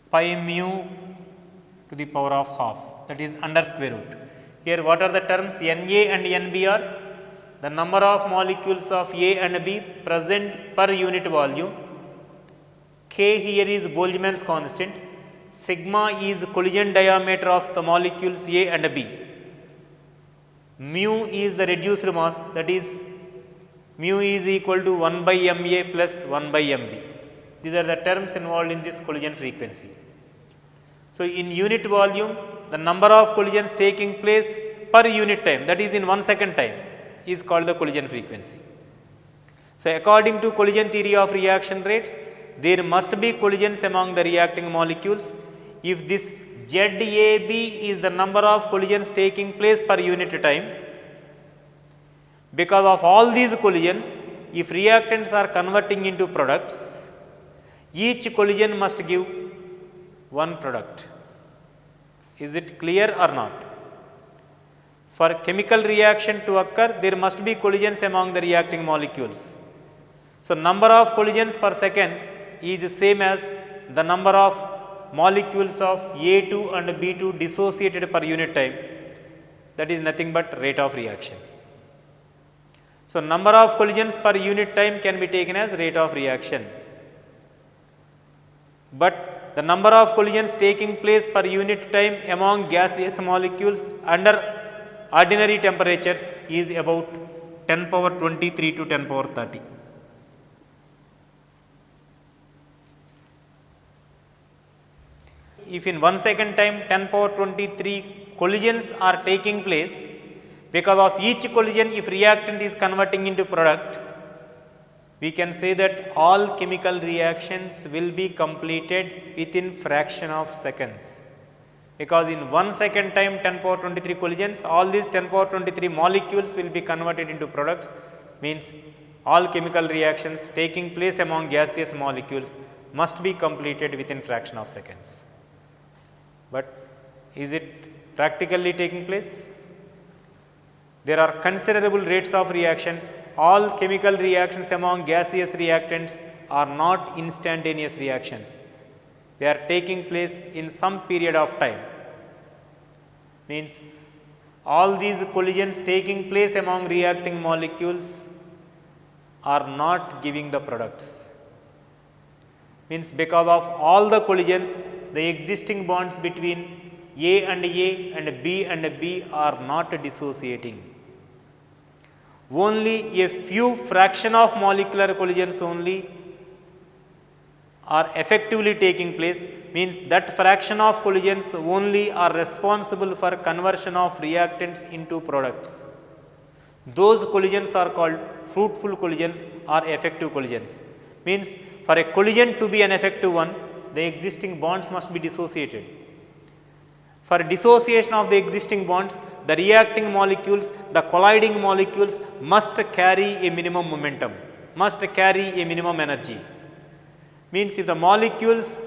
pi mu to the power of half, that is under square root. Here what are the terms? Na and Nb are the number of molecules of A and B present per unit volume. K here is Boltzmann's constant. Sigma is collision diameter of the molecules A and B. Mu is the reduced mass, that is mu is equal to 1 by Ma plus 1 by Mb. These are the terms involved in this collision frequency. So, in unit volume, the number of collisions taking place per unit time, that is in 1 second time, is called the collision frequency. So, according to collision theory of reaction rates, there must be collisions among the reacting molecules. If this ZAB is the number of collisions taking place per unit time, because of all these collisions, if reactants are converting into products, each collision must give one product. Is it clear or not? For chemical reaction to occur, there must be collisions among the reacting molecules. So, number of collisions per second is the same as the number of molecules of A2 and B2 dissociated per unit time, that is nothing but rate of reaction. So, number of collisions per unit time can be taken as rate of reaction, but the number of collisions taking place per unit time among gaseous molecules under ordinary temperatures is about 10 power 23 to 10 power 30. if in 1 second time 10 power 23 collisions are taking place, because of each collision if reactant is converting into product, we can say that all chemical reactions will be completed within fraction of seconds. Because in 1 second time 10 power 23 collisions, all these 10 power 23 molecules will be converted into products, means all chemical reactions taking place among gaseous molecules must be completed within fraction of seconds. But is it practically taking place? There are considerable rates of reactions. All chemical reactions among gaseous reactants are not instantaneous reactions. They are taking place in some period of time. Means all these collisions taking place among reacting molecules are not giving the products. Means because of all the collisions, the existing bonds between A and B and B are not dissociating. Only a few fraction of molecular collisions only are effectively taking place, means that fraction of collisions only are responsible for conversion of reactants into products. Those collisions are called fruitful collisions or effective collisions. Means for a collision to be an effective one, the existing bonds must be dissociated. For dissociation of the existing bonds, the reacting molecules, the colliding molecules must carry a minimum momentum, must carry a minimum energy. Means if the molecules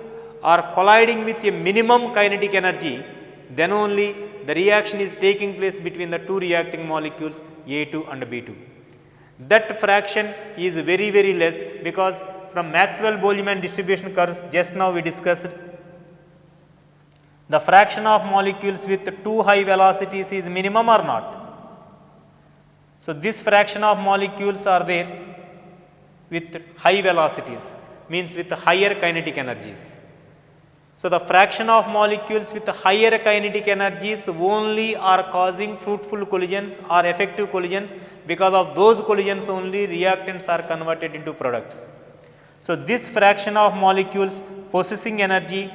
are colliding with a minimum kinetic energy, then only the reaction is taking place between the two reacting molecules A2 and B2. That fraction is very, very less, because from Maxwell-Boltzmann distribution curves just now we discussed, the fraction of molecules with too high velocities is minimum or not. So this fraction of molecules are there with high velocities, means with higher kinetic energies. So the fraction of molecules with higher kinetic energies only are causing fruitful collisions or effective collisions. Because of those collisions only reactants are converted into products. So this fraction of molecules possessing energy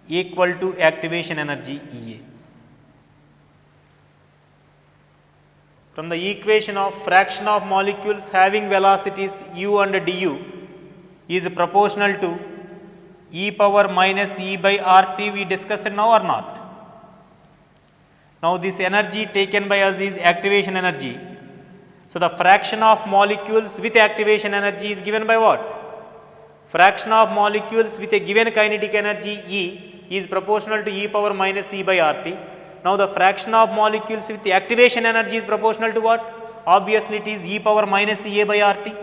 equal to activation energy EA. From the equation of fraction of molecules having velocities u and du is proportional to e power minus e by RT, we discussed now or not? Now this energy taken by us is activation energy. So the fraction of molecules with activation energy is given by what? Fraction of molecules with a given kinetic energy E is proportional to e power minus e by RT. Now the fraction of molecules with the activation energy is proportional to what? Obviously it is e power minus EA by RT.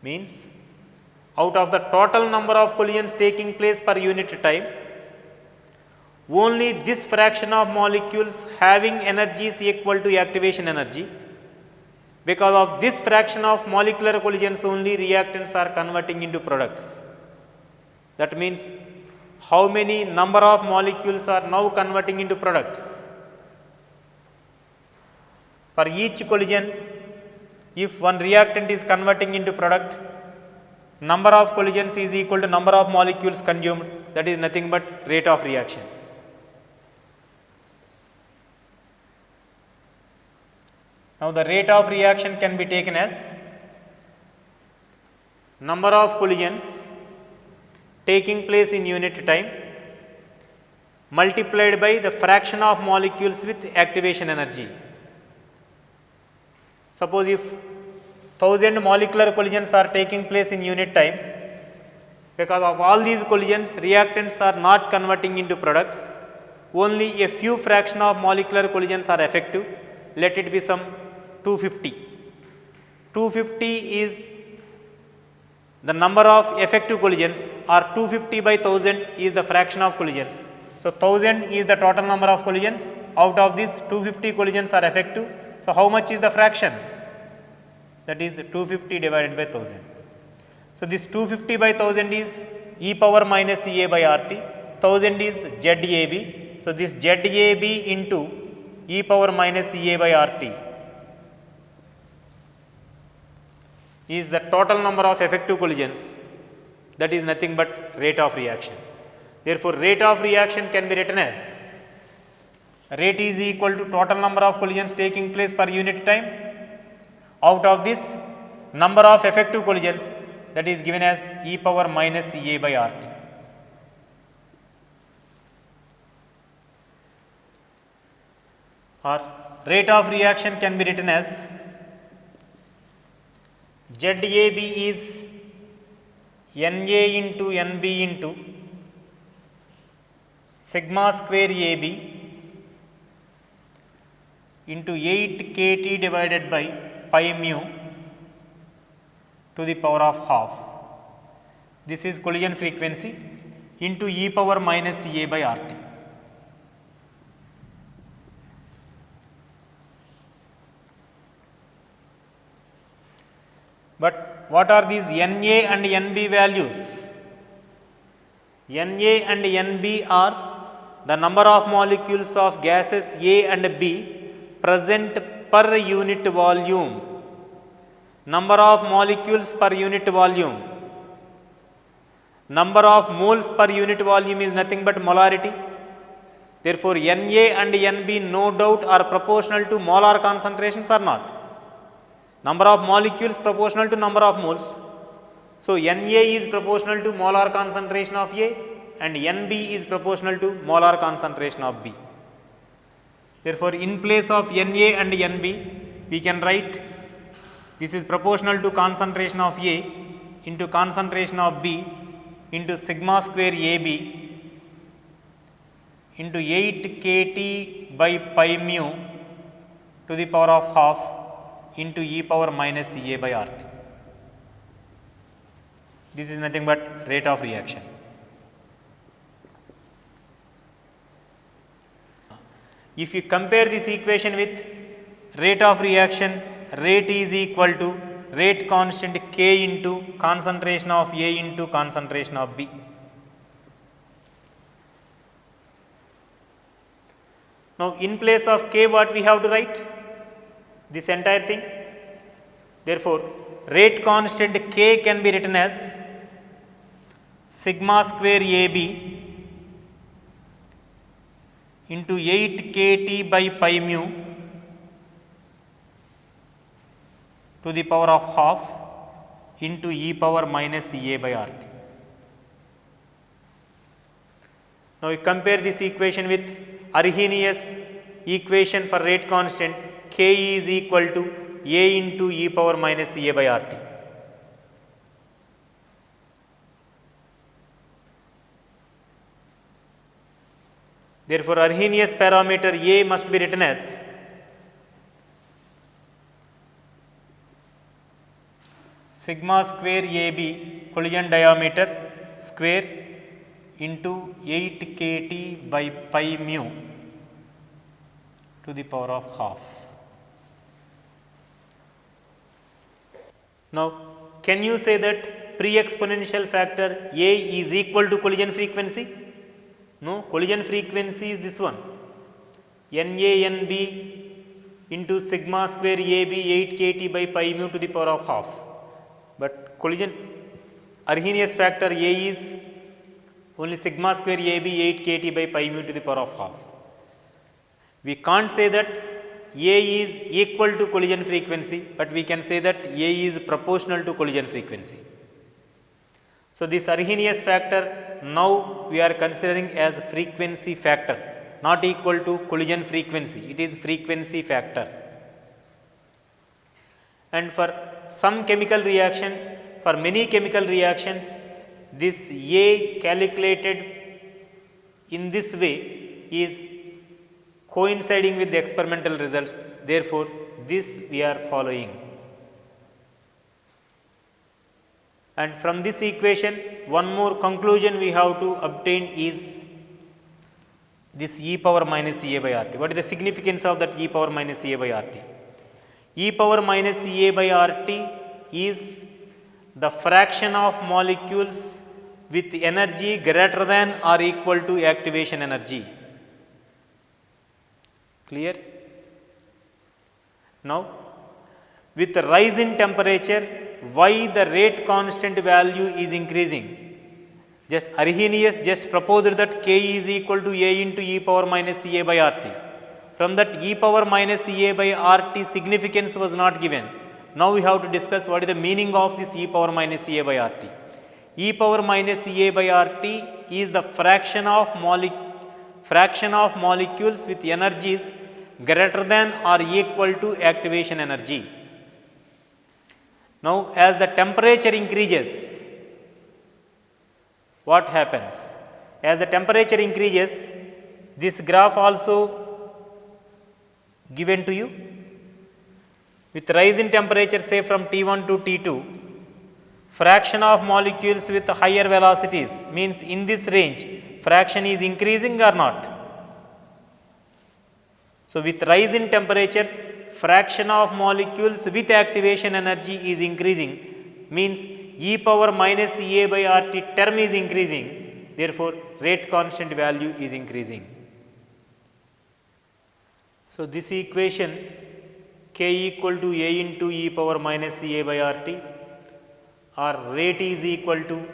Means out of the total number of collisions taking place per unit time, only this fraction of molecules having energies equal to activation energy. Because of this fraction of molecular collisions only reactants are converting into products. That means how many number of molecules are now converting into products? For each collision, if one reactant is converting into product, number of collisions is equal to number of molecules consumed, that is nothing but rate of reaction. Now the rate of reaction can be taken as number of collisions taking place in unit time multiplied by the fraction of molecules with activation energy. Suppose if 1000 molecular collisions are taking place in unit time, because of all these collisions reactants are not converting into products, only a few fraction of molecular collisions are effective. Let it be some 250. 250 is the number of effective collisions, or 250 by 1000 is the fraction of collisions. So 1000 is the total number of collisions. Out of this 250 collisions are effective. So how much is the fraction? That is 250 divided by 1000. So this 250 by 1000 is e power minus EA by RT. 1000 is ZAB. So this ZAB into e power minus EA by RT. is the total number of effective collisions, that is nothing but rate of reaction. Therefore, rate of reaction can be written as rate is equal to total number of collisions taking place per unit time. Out of this, number of effective collisions, that is given as e power minus A by RT. Or rate of reaction can be written as ZAB is NA into NB into sigma square AB into 8 kT divided by pi mu to the power of half. This is collision frequency into e power minus A by RT. But what are these NA and NB values? NA and NB are the number of molecules of gases A and B present per unit volume. Number of molecules per unit volume. Number of moles per unit volume is nothing but molarity. Therefore, Na and Nb no doubt are proportional to molar concentrations or not. Number of molecules proportional to number of moles. So, Na is proportional to molar concentration of A and Nb is proportional to molar concentration of B. Therefore, in place of Na and Nb, we can write this is proportional to concentration of A into concentration of B into sigma square AB into 8 kT by pi mu to the power of half into e power minus A by RT. This is nothing but rate of reaction. If you compare this equation with rate of reaction, rate is equal to rate constant K into concentration of A into concentration of B. Now, in place of K, what we have to write? This entire thing. Therefore, rate constant K can be written as sigma square AB into 8 kT by pi mu to the power of half into e power minus A by RT. Now, we compare this equation with Arrhenius equation for rate constant. K is equal to A into e power minus A by RT. Therefore, Arrhenius parameter A must be written as sigma square AB collision diameter square into 8 kT by pi mu to the power of half. Now, can you say that pre-exponential factor A is equal to collision frequency? No, collision frequency is this one, NANB into sigma square AB 8 kT by pi mu to the power of half. But collision Arrhenius factor A is only sigma square AB 8 kT by pi mu to the power of half. We can't say that A is equal to collision frequency, but we can say that A is proportional to collision frequency. So, this Arrhenius factor now we are considering as frequency factor, not equal to collision frequency, it is frequency factor. And for some chemical reactions, for many chemical reactions, this A calculated in this way is coinciding with the experimental results. Therefore, this we are following. And from this equation, one more conclusion we have to obtain is this e power minus A by RT. What is the significance of that e power minus A by RT? E power minus A by RT is the fraction of molecules with energy greater than or equal to activation energy. Clear? Now, with the rise in temperature, why the rate constant value is increasing. Just Arrhenius just proposed that k is equal to a into e power minus Ca by RT. From that e power minus Ca by RT significance was not given. Now we have to discuss what is the meaning of this e power minus Ca by RT. E power minus Ca by RT is the fraction of molecules with energies greater than or equal to activation energy. Now as the temperature increases, what happens? As the temperature increases, this graph also given to you. With rise in temperature, say from T1 to T2, fraction of molecules with higher velocities, means in this range, fraction is increasing or not? So with rise in temperature, fraction of molecules with activation energy is increasing, means e power minus Ca by RT term is increasing, therefore rate constant value is increasing. So this equation k equal to a into e power minus Ca by RT, or rate is equal to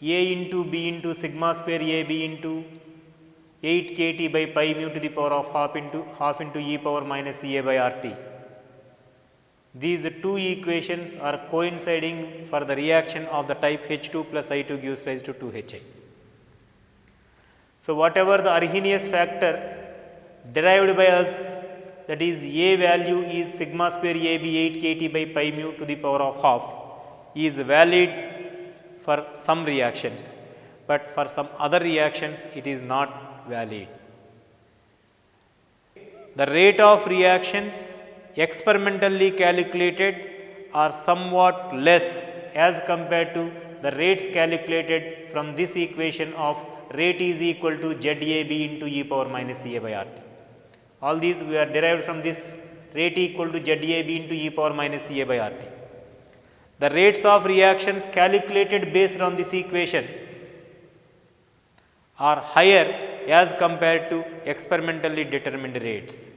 a into b into sigma square ab into 8 kT by pi mu to the power of half into e power minus Ca by RT. These two equations are coinciding for the reaction of the type H2 plus I2 gives rise to 2Hi. So whatever the Arrhenius factor derived by us, that is A value is sigma square AB 8 kT by pi mu to the power of half, is valid for some reactions, but for some other reactions it is not valid. The rate of reactions experimentally calculated are somewhat less as compared to the rates calculated from this equation of rate is equal to ZAB into e power minus Ca by RT. All these we are derived from this rate equal to ZAB into e power minus Ca by RT. The rates of reactions calculated based on this equation are higher as compared to experimentally determined rates.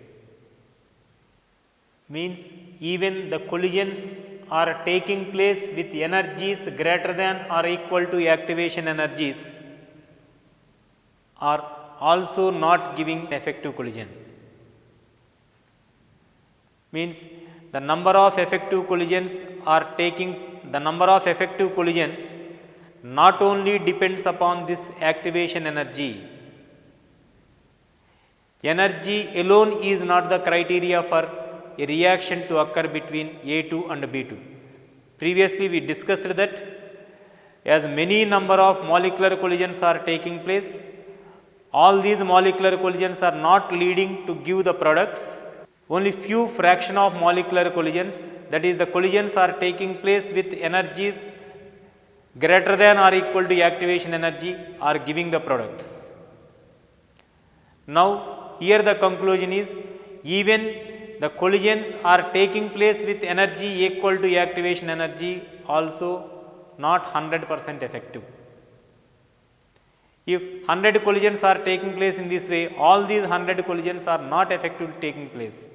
Means even the collisions are taking place with energies greater than or equal to activation energies are also not giving effective collision. Means the number of effective collisions not only depends upon this activation energy. Energy alone is not the criteria for a reaction to occur between A2 and B2. Previously we discussed that as many number of molecular collisions are taking place, all these molecular collisions are not leading to give the products. Only few fraction of molecular collisions, that is the collisions are taking place with energies greater than or equal to activation energy, are giving the products. Now here the conclusion is, even the collisions are taking place with energy equal to activation energy also not 100% effective. If 100 collisions are taking place in this way, all these 100 collisions are not effectively taking place.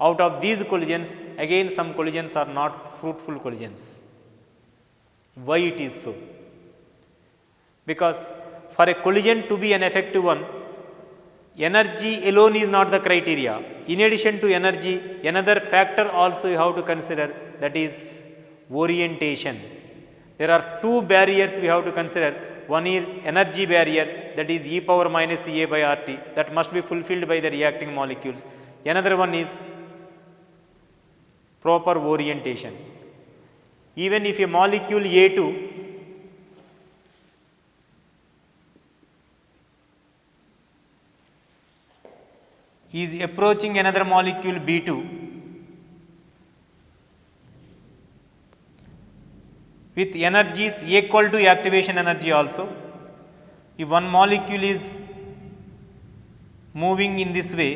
Out of these collisions, again some collisions are not fruitful collisions. Why it is so? Because for a collision to be an effective one, energy alone is not the criteria. In addition to energy, another factor also you have to consider, that is orientation. There are two barriers we have to consider. One is energy barrier, that is e power minus Ca by RT, that must be fulfilled by the reacting molecules. Another one is proper orientation. Even if a molecule A2 is approaching another molecule B2, with energies equal to activation energy also, if one molecule is moving in this way,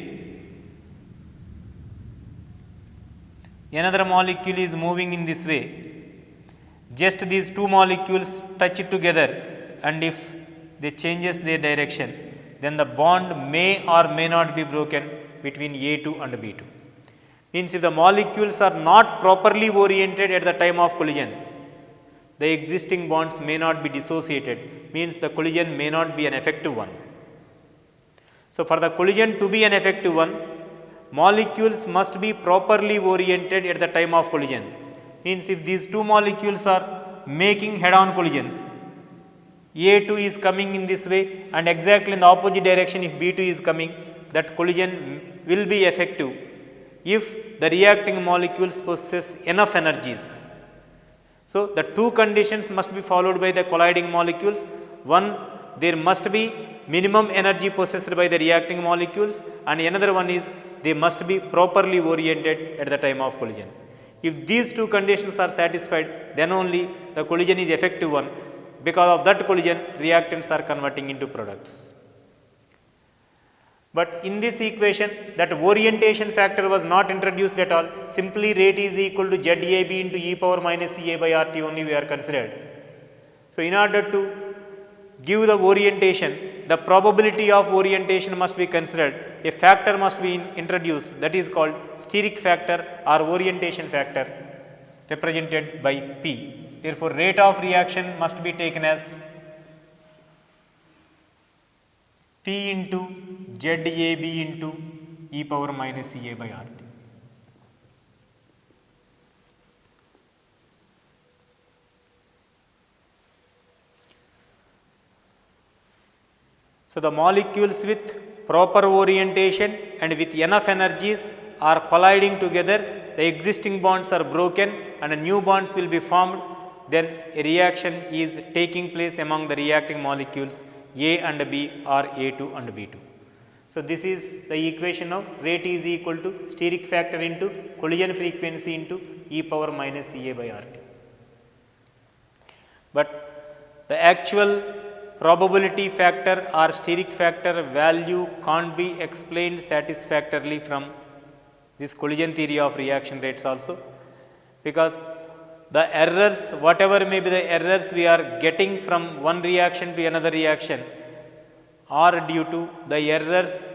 another molecule is moving in this way, just these two molecules touch it together, and if they changes their direction, then the bond may or may not be broken between A2 and B2. Means if the molecules are not properly oriented at the time of collision, the existing bonds may not be dissociated, means the collision may not be an effective one. So, for the collision to be an effective one, molecules must be properly oriented at the time of collision. Means if these two molecules are making head-on collisions, A2 is coming in this way and exactly in the opposite direction if B2 is coming, that collision will be effective if the reacting molecules possess enough energies. So, the two conditions must be followed by the colliding molecules. One, there must be minimum energy possessed by the reacting molecules, and another one is they must be properly oriented at the time of collision. If these two conditions are satisfied, then only the collision is effective one. Because of that collision, reactants are converting into products. But in this equation, that orientation factor was not introduced at all. Simply rate is equal to ZAB into e power minus CA by RT only we are considered. So, in order to give the orientation, the probability of orientation must be considered. A factor must be introduced, that is called steric factor or orientation factor, represented by P. Therefore, rate of reaction must be taken as P into ZAB into e power minus CA by RT. So, the molecules with proper orientation and with enough energies are colliding together, the existing bonds are broken and new bonds will be formed, then a reaction is taking place among the reacting molecules A and B or A2 and B2. So, this is the equation of rate is equal to steric factor into collision frequency into e power minus CA by RT. But the actual probability factor or steric factor value can't be explained satisfactorily from this collision theory of reaction rates also, because the errors, whatever may be the errors we are getting from one reaction to another reaction, are due to the errors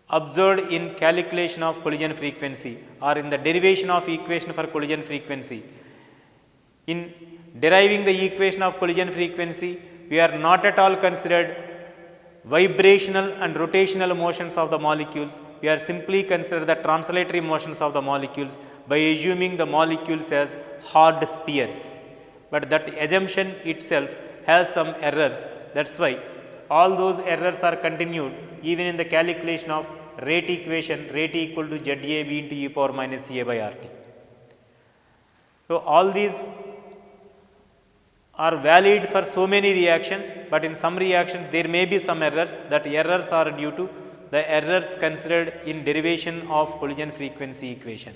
observed in calculation of collision frequency or in the derivation of equation for collision frequency. In deriving the equation of collision frequency, we are not at all considered vibrational and rotational motions of the molecules. We are simply considered the translatory motions of the molecules by assuming the molecules as hard spheres. But that assumption itself has some errors. That is why all those errors are continued even in the calculation of rate equation, rate equal to ZAB into e power minus CA by RT. So, all these are valid for so many reactions, but in some reactions there may be some errors. That errors are due to the errors considered in derivation of collision frequency equation,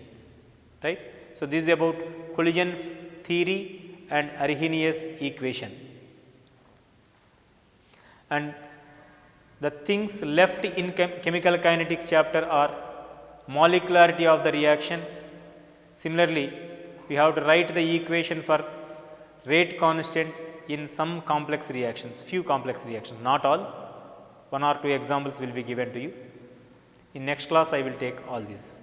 right. So, this is about collision theory and Arrhenius equation. And the things left in chemical kinetics chapter are molecularity of the reaction. Similarly, we have to write the equation for rate constant in some complex reactions, few complex reactions, not all. 1 or 2 examples will be given to you. In next class, I will take all these.